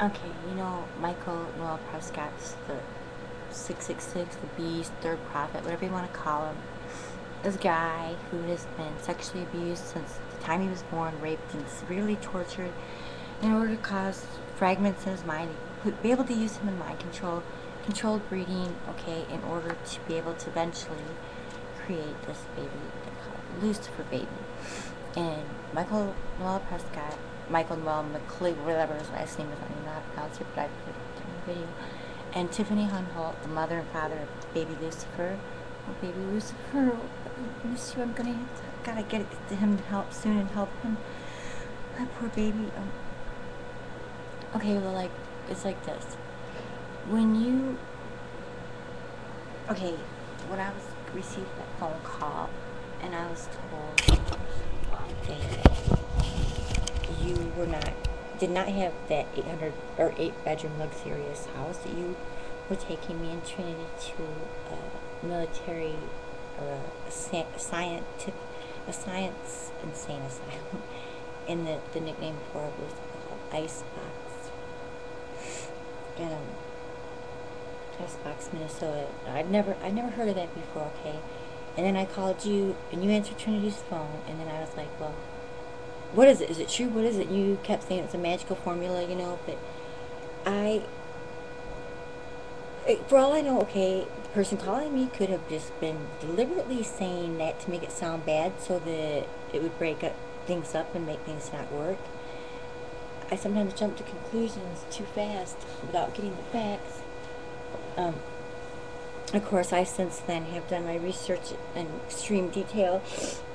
Okay, you know, Michael Noel Prescott's the 666, the Beast, Third Prophet, whatever you want to call him. This guy who has been sexually abused since the time he was born, raped and severely tortured in order to cause fragments in his mind, be able to use him in mind control, controlled breeding, okay, in order to be able to eventually create this baby, they call it Lucifer baby. And Michael Noel Prescott, Michael Noel McClure, whatever his last name is, I don't even know how to pronounce it, but I put it in the video. And Tiffany Hunholt, the mother and father of baby Lucifer. Oh, baby Lucifer, I miss you. I'm gonna gotta get it to him to help soon and help him. That poor baby. Okay, well, like, it's like this. When you, okay, when I was received that phone call, and I was told that you were not, did not have that 800 or 8-bedroom luxurious house, that you were taking me and Trinity to a military or a science insane asylum, and the nickname for it was called Icebox. And Icebox, Minnesota. I'd never heard of that before, okay? And then I called you, and you answered Trinity's phone, and then I was like, well, what is it? Is it true? What is it? And you kept saying it's a magical formula, you know, but for all I know, okay, the person calling me could have just been deliberately saying that to make it sound bad so that it would break things up and make things not work. I sometimes jump to conclusions too fast without getting the facts. Of course, I since then have done my research in extreme detail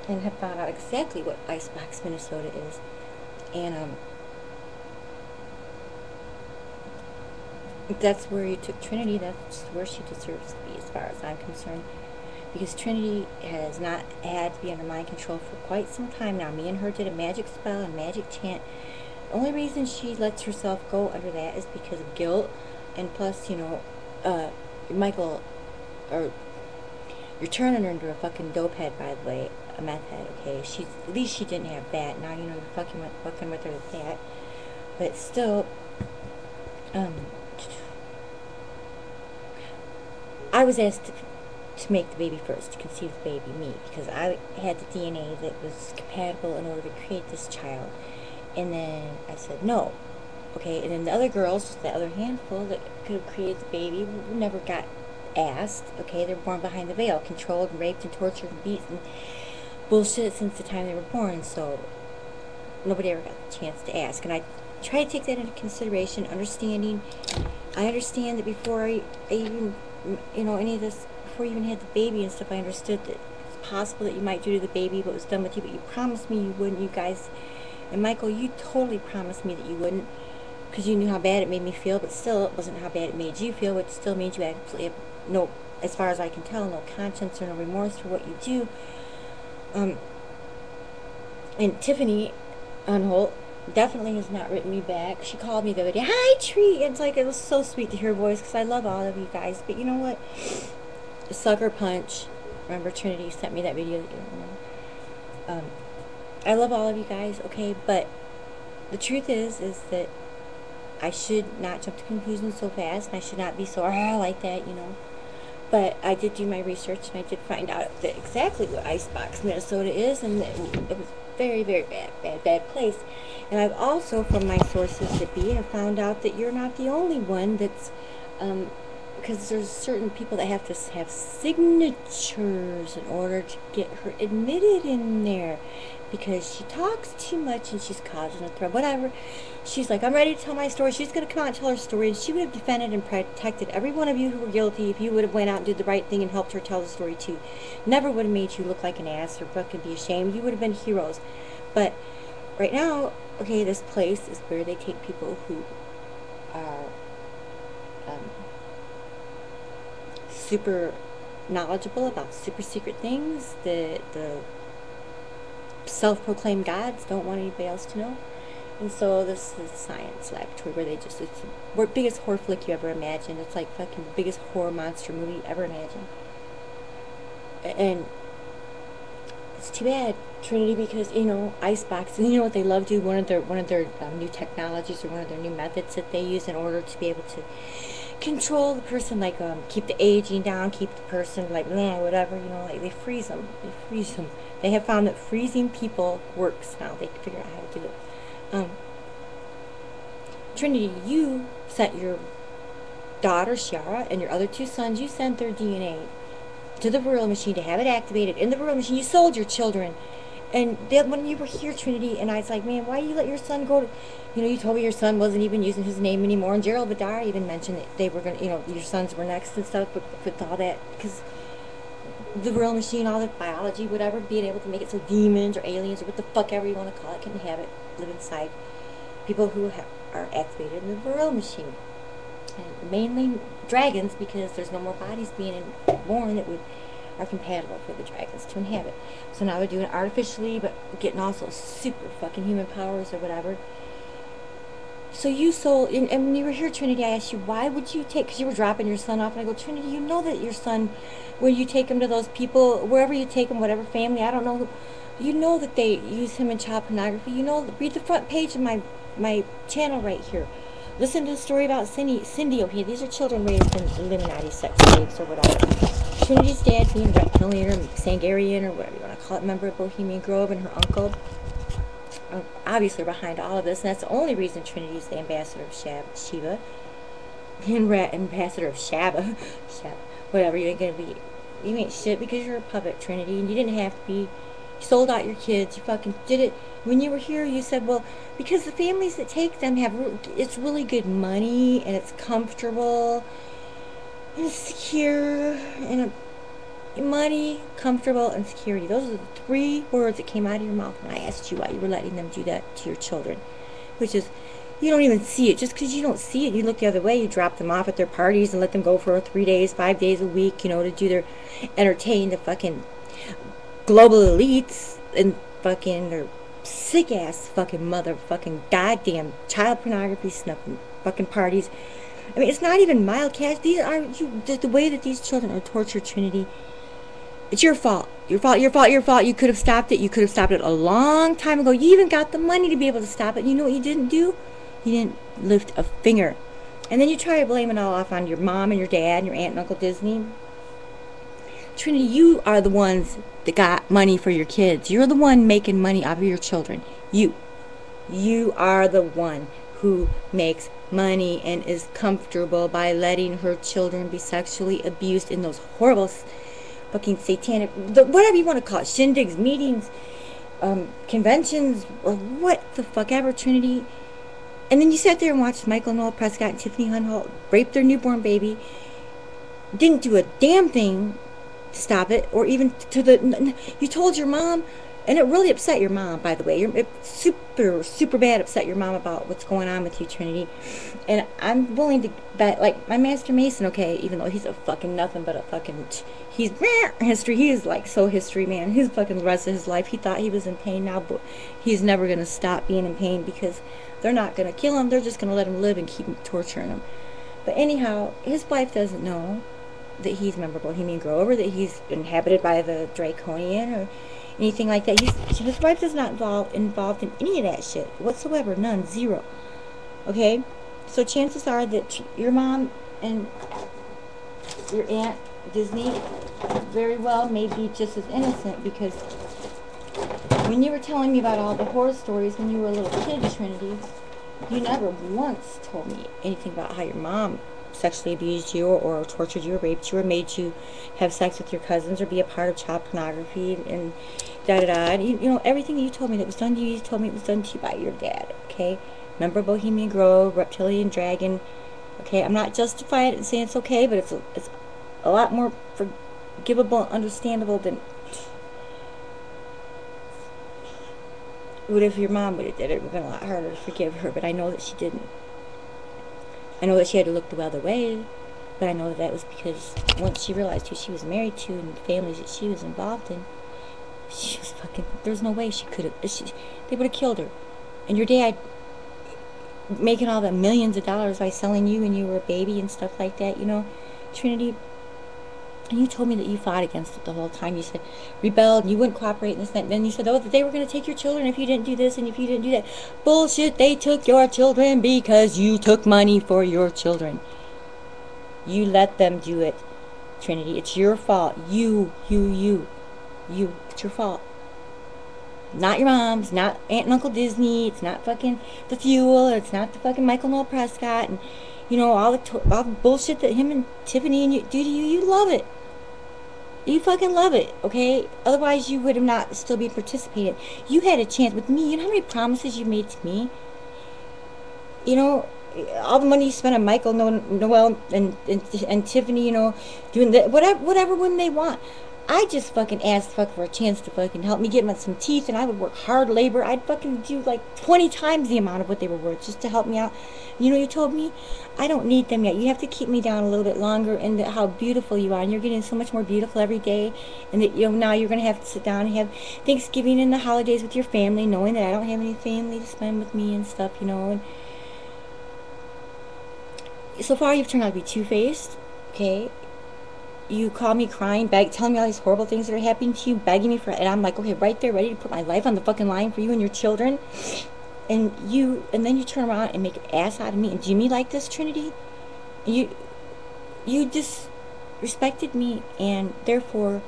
and have found out exactly what Icebox, Minnesota is. And that's where you took Trinity. That's where she deserves to be, as far as I'm concerned. Because Trinity has not had to be under mind control for quite some time now. Me and her did a magic spell and magic chant. The only reason she lets herself go under that is because of guilt. And plus, you know, Michael, or you're turning her into a fucking dopehead, by the way, a meth head, okay? At least she didn't have that. Now, you know, you're fucking with her with that. But still, I was asked to make the baby first, to conceive the baby, me, because I had the DNA that was compatible in order to create this child. And then I said no. Okay, and then the other girls, the other handful that could have created the baby, never got asked. Okay, they're born behind the veil, controlled and raped and tortured and beaten, bullshit since the time they were born. So nobody ever got the chance to ask. And I try to take that into consideration, understanding. I understand that before I even, you know, any of this, before you even had the baby and stuff, I understood that it's possible that you might do to the baby what was done with you, but you promised me you wouldn't, you guys. And Michael, you totally promised me that you wouldn't, because you knew how bad it made me feel, but still it wasn't how bad it made you feel, which still means you absolutely have no, as far as I can tell, no conscience or no remorse for what you do. And Tiffany Hunholt definitely has not written me back. She called me the other day, hi Tree, it's like, it was so sweet to hear her voice, because I love all of you guys, but you know what, Sucker Punch, remember Trinity sent me that video, you know, I love all of you guys, okay, but the truth is that I should not jump to conclusions so fast, and I should not be so like that, you know. But I did do my research, and I did find out that exactly what Icebox, Minnesota is, and it was very, very bad place. And I've also, from my sources that be, have found out that you're not the only one that's, because there's certain people that have to have signatures in order to get her admitted in there, because she talks too much and she's causing a threat, whatever. She's like, I'm ready to tell my story. She's going to come out and tell her story, and she would have defended and protected every one of you who were guilty if you would have went out and did the right thing and helped her tell the story too. Never would have made you look like an ass or fucking be ashamed. You would have been heroes. But right now, okay, this place is where they take people who are super knowledgeable about super secret things that the self-proclaimed gods don't want anybody else to know. And so this is a science laboratory where they just, it's the biggest horror flick you ever imagined. It's like fucking the biggest horror monster movie ever imagined. And it's too bad Trinity, because, you know, ice boxes, you know what they love to do, one of their new technologies, or one of their new methods that they use in order to be able to control the person, like, keep the aging down, keep the person, like, whatever, you know, like, they freeze them. They have found that freezing people works now. They can figure out how to do it. Trinity, you sent your daughter, Shara, and your other 2 sons, you sent their DNA to the Varroa machine to have it activated in the Varroa machine. You sold your children. And then when you were here, Trinity, and I was like, man, why do you let your son go to, you know, you told me your son wasn't even using his name anymore, and Gerald Vidar even mentioned that they were going to, you know, your sons were next and stuff, but with all that, because the Varroa machine, all the biology, whatever, being able to make it so demons or aliens or what the fuck ever you want to call it can have it live inside people who are activated in the Varroa machine. And mainly dragons, because there's no more bodies being born that are compatible for the dragons to inhabit. So now they're doing it artificially, but getting also super fucking human powers or whatever. So you sold, and when you were here, Trinity, I asked you, why would you take, because you were dropping your son off, and I go, Trinity, you know that your son, when you take him to those people, wherever you take him, whatever family, I don't know who, you know that they use him in child pornography. You know, read the front page of my channel right here. Listen to the story about Cindy, okay? These are children raised in Illuminati sex slaves or whatever. Trinity's dad being reptilian or Sangarian or whatever you want to call it, member of Bohemian Grove, and her uncle obviously behind all of this, and that's the only reason Trinity's the ambassador of Shiva, ambassador of Shaba, whatever. You ain't gonna be, you ain't shit because you're a puppet, Trinity, and you didn't have to be. You sold out your kids. You fucking did it. When you were here, you said, well, because the families that take them it's really good money, and it's comfortable, and it's secure, and money, comfortable, and security. Those are the 3 words that came out of your mouth when I asked you why you were letting them do that to your children. Which is, you don't even see it. Just because you don't see it, you look the other way. You drop them off at their parties and let them go for 3 days, 5 days a week, you know, to do entertain the fucking global elites and fucking their sick-ass fucking motherfucking goddamn child pornography snuffing fucking parties. I mean, it's not even mild cash. These are, the way that these children are tortured, Trinity, it's your fault. Your fault. You could have stopped it. You could have stopped it a long time ago. You even got the money to be able to stop it. You know what you didn't do? You didn't lift a finger. And then you try to blame it all off on your mom and your dad and your aunt and Uncle Disney. Trinity, you are the ones that got money for your kids. You're the one making money off of your children. You are the one who makes money and is comfortable by letting her children be sexually abused in those horrible fucking satanic, whatever you want to call it, shindigs, meetings, conventions, or what the fuck ever, Trinity. And then you sat there and watched Michael Noel Prescott and Tiffany Hunholt rape their newborn baby. Didn't do a damn thing to stop it, or even you told your mom, and it really upset your mom, by the way. It super bad upset your mom about what's going on with you, Trinity. And I'm willing to bet, like, my Master Mason, okay, even though he's a fucking nothing but a fucking, he's history, he is like so history, man. His fucking rest of his life, he thought he was in pain now, but he's never going to stop being in pain, because they're not going to kill him, they're just going to let him live and keep torturing him. But anyhow, his wife doesn't know that he's a member of Bohemian Grove, or that he's inhabited by the Draconian, or anything like that. His wife is not involved in any of that shit whatsoever. None. Zero. Okay? So chances are that your mom and your aunt Disney very well may be just as innocent, because when you were telling me about all the horror stories when you were a little kid, Trinity, you never once told me anything about how your mom sexually abused you, or tortured you, or raped you, or made you have sex with your cousins, or be a part of child pornography, and da-da-da. You know, everything that you told me that was done to you told me it was done to you by your dad, okay? Member of Bohemian Grove, reptilian dragon, okay? I'm not justifying it and saying it's okay, but it's a lot more forgivable and understandable than what if your mom would have did it. It would have been a lot harder to forgive her, but I know that she didn't. I know that she had to look the other way, but I know that was because once she realized who she was married to and the families that she was involved in, she was fucking, there's no way she could have, they would have killed her. And your dad making all the millions of dollars by selling you when you were a baby and stuff like that, you know, Trinity, And you told me that you fought against it the whole time. You said, rebelled, and you wouldn't cooperate in this, that. And then you said, oh, that they were going to take your children if you didn't do this and if you didn't do that. Bullshit, they took your children because you took money for your children. You let them do it, Trinity. It's your fault. You. It's your fault. Not your mom's, not Aunt and Uncle Disney, it's not fucking the THULE, it's not the fucking Michael Noel Prescott, and, you know, all the bullshit that him and Tiffany and you do to you. You love it. You fucking love it, okay? Otherwise, you would have not still be participating. You had a chance with me. You know how many promises you made to me? You know, all the money you spent on Michael, Noel, and Tiffany, you know, doing the, whatever when they want. I just fucking asked for a chance to fucking help me get them some teeth, and I would work hard labor. I'd fucking do like 20 times the amount of what they were worth just to help me out. You know, you told me, I don't need them yet. You have to keep me down a little bit longer, and how beautiful you are, and you're getting so much more beautiful every day, and that, you know, now you're going to have to sit down and have Thanksgiving and the holidays with your family, knowing that I don't have any family to spend with me and stuff, you know. And so far, you've turned out to be two-faced, okay? You call me crying, telling me all these horrible things that are happening to you, begging me for it, and I'm like, okay, right there, ready to put my life on the fucking line for you and your children. And then you turn around and make an ass out of me and do me like this, Trinity. You disrespected me, and therefore,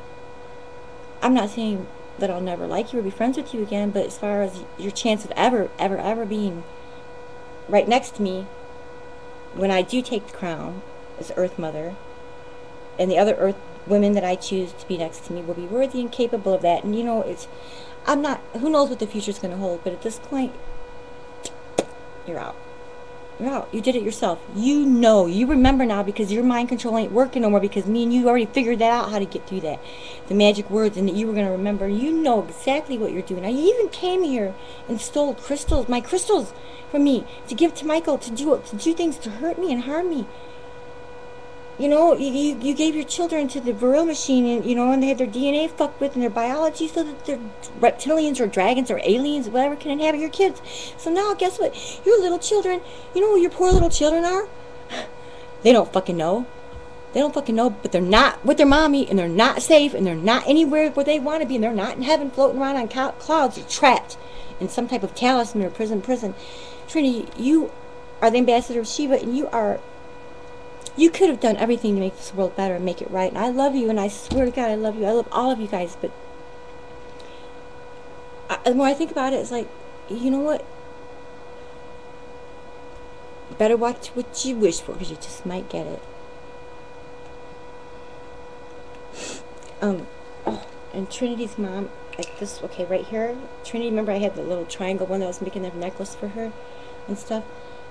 I'm not saying that I'll never like you or be friends with you again, but as far as your chance of ever being right next to me when I do take the crown as Earth Mother, and the other Earth women that I choose to be next to me will be worthy and capable of that. And, you know, I'm not, who knows what the future's going to hold, but at this point, you're out. You're out. You did it yourself. You know, you remember now, because your mind control ain't working no more, because me and you already figured that out, how to get through that. The magic words, and that you were going to remember. You know exactly what you're doing. Now, you even came here and stole crystals, my crystals, from me, to give to Michael, to do things to hurt me and harm me. You know, you gave your children to the Virile machine, and, you know, and they had their DNA fucked with and their biology, so that they're reptilians or dragons or aliens, whatever, can inhabit your kids. So now, guess what? Your little children, you know who your poor little children are? They don't fucking know. They don't fucking know, but they're not with their mommy, and they're not safe, and they're not anywhere where they want to be, and they're not in heaven floating around on clouds. They're trapped in some type of talisman or prison. Trinity, you are the ambassador of Shiva, and you could have done everything to make this world better and make it right. And I love you, and I swear to God, I love you. I love all of you guys. But the more I think about it, it's like, you know what? Better watch what you wish for, because you just might get it. And Trinity's mom, like this, okay, right here. Trinity, remember I had the little triangle one that was making a necklace for her and stuff.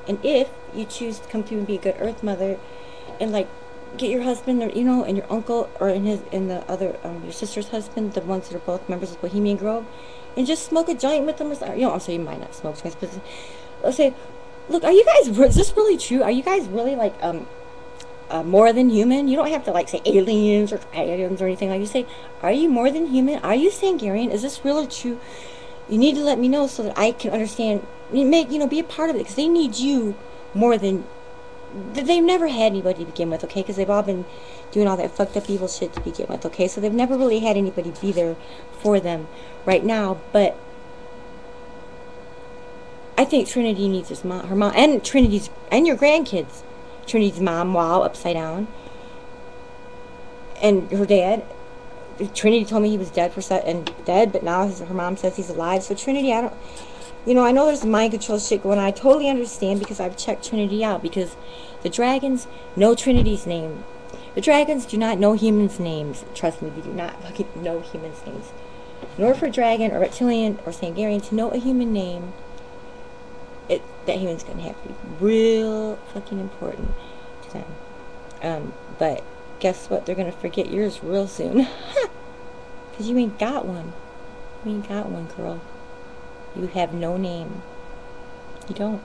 And if you choose to come through and be a good Earth Mother, and like get your husband, or, you know, and your uncle, or in the other your sister's husband, the ones that are both members of Bohemian Grove, and just smoke a joint with them, or something. You know, I'm sorry, you might not smoke joints, but let's say, look, are you guys, is this really true? Are you guys really like more than human? You don't have to like say aliens or aliens or anything like that. You say, are you more than human? Are you Sangarian? Is this really true? You need to let me know so that I can understand. Be a part of it, because they need you more than. They've never had anybody to begin with, okay? Because they've all been doing all that fucked up evil shit to begin with, okay? So they've never really had anybody be there for them right now. But I think Trinity needs her mom, and your grandkids. Trinity's mom, wow, upside down, and her dad. Trinity told me he was dead but now her mom says he's alive. So Trinity, I know there's mind control shit going on. I totally understand, because I've checked Trinity out, because the dragons know Trinity's name. The dragons do not know humans' names. Trust me, they do not fucking know humans' names. In order for a dragon or reptilian or Sangarian to know a human name, that human's going to have to be real fucking important to them. But guess what? They're going to forget yours real soon. Because you ain't got one. You ain't got one, girl. You have no name. You don't.